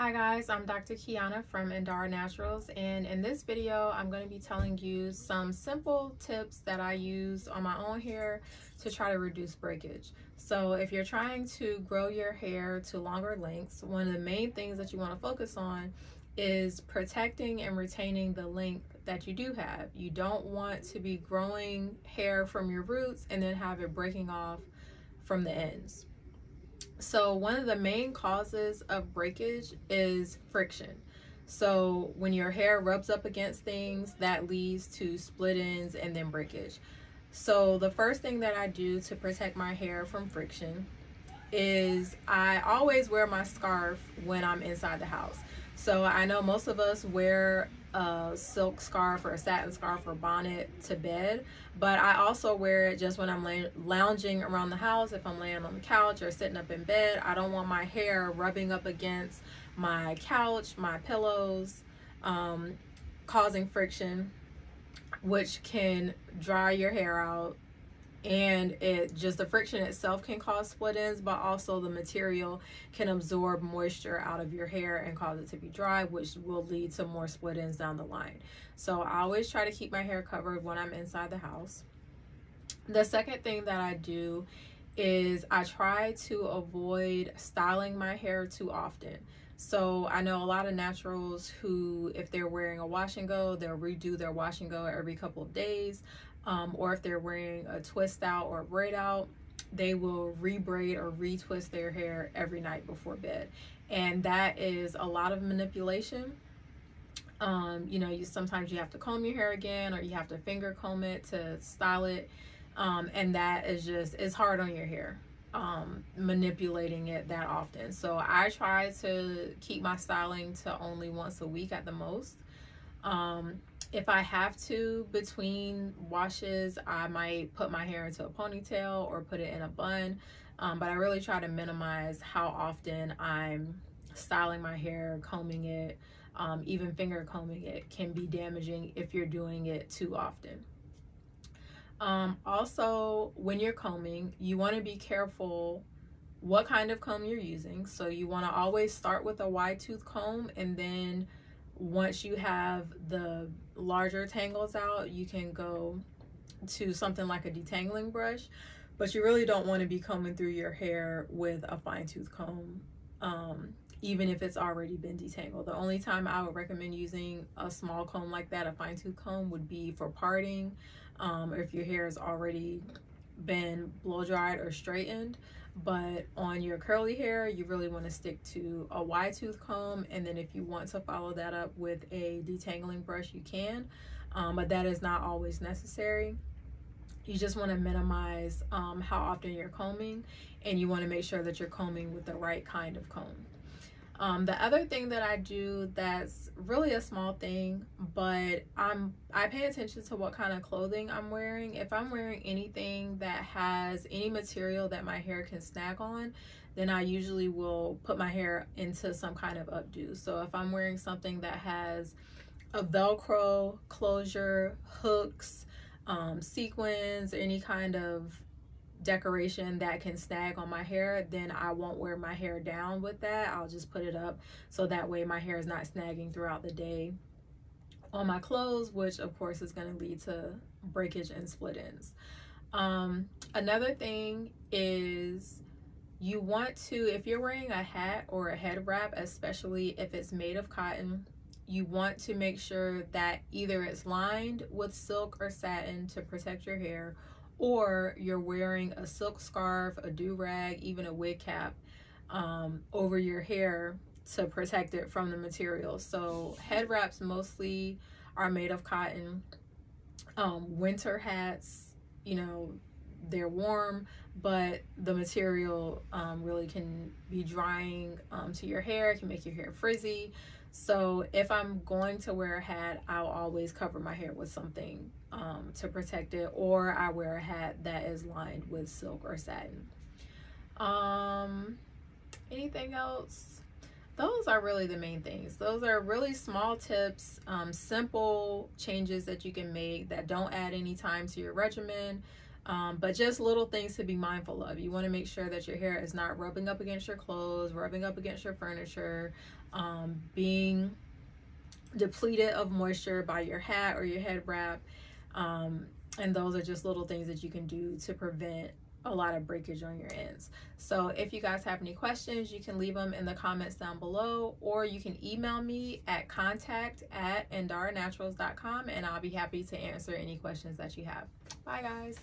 Hi guys, I'm Dr. Kiana from Indara Naturals, and in this video I'm going to be telling you some simple tips that I use on my own hair to try to reduce breakage. So if you're trying to grow your hair to longer lengths, one of the main things that you want to focus on is protecting and retaining the length that you do have. You don't want to be growing hair from your roots and then have it breaking off from the ends. So one of the main causes of breakage is friction. So when your hair rubs up against things, that leads to split ends and then breakage. So the first thing that I do to protect my hair from friction is I always wear my scarf when I'm inside the house. So I know most of us wear a silk scarf or a satin scarf or bonnet to bed, but I also wear it just when I'm lounging around the house. If I'm laying on the couch or sitting up in bed, I don't want my hair rubbing up against my couch, my pillows, causing friction, which can dry your hair out. And the friction itself can cause split ends, but also the material can absorb moisture out of your hair and cause it to be dry, which will lead to more split ends down the line. So I always try to keep my hair covered when I'm inside the house. The second thing that I do is I try to avoid styling my hair too often. So I know a lot of naturals who, if they're wearing a wash and go, they'll redo their wash and go every couple of days. Or if they're wearing a twist out or a braid out, they will re-braid or retwist their hair every night before bed. And that is a lot of manipulation. Sometimes you have to comb your hair again, or you have to finger comb it to style it. And that is it's hard on your hair, manipulating it that often. So I try to keep my styling to only once a week at the most. If I have to, between washes, I might put my hair into a ponytail or put it in a bun, but I really try to minimize how often I'm styling my hair, combing it. Even finger combing it can be damaging if you're doing it too often. Also, when you're combing, you want to be careful what kind of comb you're using. So you want to always start with a wide tooth comb, and then once you have the larger tangles out, you can go to something like a detangling brush, but you really don't want to be combing through your hair with a fine tooth comb, even if it's already been detangled. The only time I would recommend using a small comb like that, a fine tooth comb, would be for parting, or if your hair has already been blow dried or straightened. But on your curly hair, you really want to stick to a wide tooth comb, and then if you want to follow that up with a detangling brush, you can, but that is not always necessary. You just want to minimize how often you're combing, and you want to make sure that you're combing with the right kind of comb. The other thing that I do that's really a small thing, but I pay attention to what kind of clothing I'm wearing. If I'm wearing anything that has any material that my hair can snag on, then I usually will put my hair into some kind of updo. So if I'm wearing something that has a Velcro closure, hooks, sequins, any kind of decoration that can snag on my hair, then I won't wear my hair down with that. I'll just put it up so that way my hair is not snagging throughout the day on my clothes, which of course is going to lead to breakage and split ends. Another thing is you want to, if you're wearing a hat or a head wrap, especially if it's made of cotton, you want to make sure that either it's lined with silk or satin to protect your hair, or you're wearing a silk scarf, a do-rag, even a wig cap over your hair to protect it from the material. So head wraps mostly are made of cotton. Winter hats, they're warm, but the material really can be drying to your hair. It can make your hair frizzy. So if I'm going to wear a hat, I'll always cover my hair with something to protect it, or I wear a hat that is lined with silk or satin. Anything else? Those are really the main things. Those are really small tips, simple changes that you can make that don't add any time to your regimen, But just little things to be mindful of. You want to make sure that your hair is not rubbing up against your clothes, rubbing up against your furniture, being depleted of moisture by your hat or your head wrap. And those are just little things that you can do to prevent a lot of breakage on your ends. So if you guys have any questions, you can leave them in the comments down below, or you can email me at contact@andaraNaturals.com, and I'll be happy to answer any questions that you have. Bye guys.